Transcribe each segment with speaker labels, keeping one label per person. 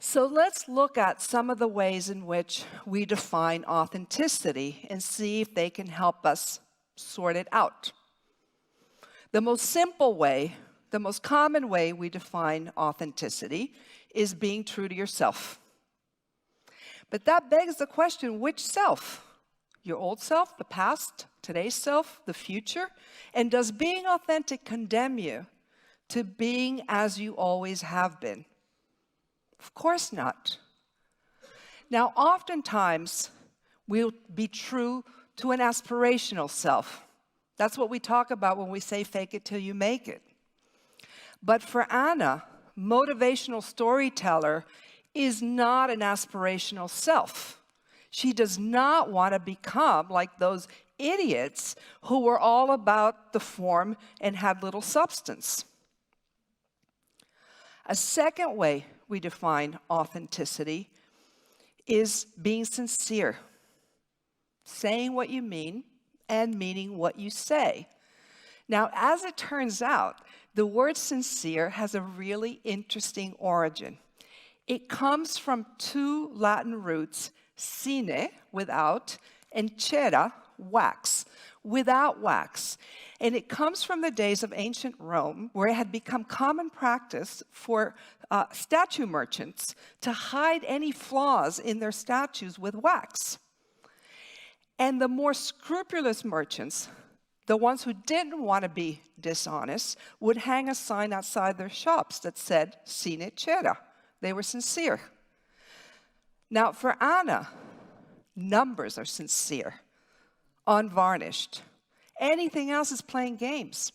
Speaker 1: So let's look at some of the ways in which we define authenticity and see if they can help us sort it out. The most simple way, the most common way we define authenticity is being true to yourself. But that begs the question, which self? Your old self, the past, today's self, the future? And does being authentic condemn you to being as you always have been? Of course not. Now, oftentimes, we'll be true to an aspirational self. That's what we talk about when we say fake it till you make it. But for Anna, motivational storyteller is not an aspirational self. She does not want to become like those idiots who were all about the form and had little substance. A second way we define authenticity is being sincere, saying what you mean and meaning what you say. Now, as it turns out, the word sincere has a really interesting origin. It comes from two Latin roots, sine, without, and cera, wax, without wax. And it comes from the days of ancient Rome, where it had become common practice for statue merchants to hide any flaws in their statues with wax. And the more scrupulous merchants, the ones who didn't want to be dishonest, would hang a sign outside their shops that said, sine cera. They were sincere. Now, for Anna, numbers are sincere, unvarnished. Anything else is playing games.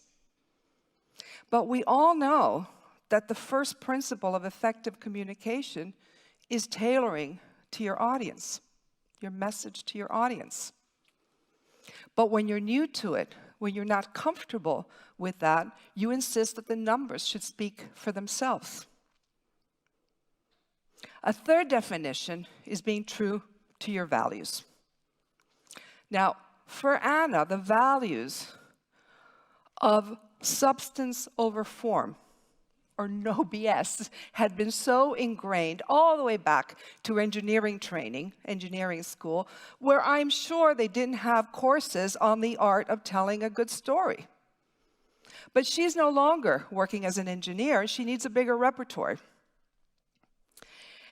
Speaker 1: But we all know that the first principle of effective communication is tailoring to your audience, your message to your audience. But when you're new to it, when you're not comfortable with that, you insist that the numbers should speak for themselves. A third definition is being true to your values. Now, for Anna, the values of substance over form, or no BS, had been so ingrained all the way back to engineering training, engineering school, where I'm sure they didn't have courses on the art of telling a good story. But she's no longer working as an engineer. She needs a bigger repertoire.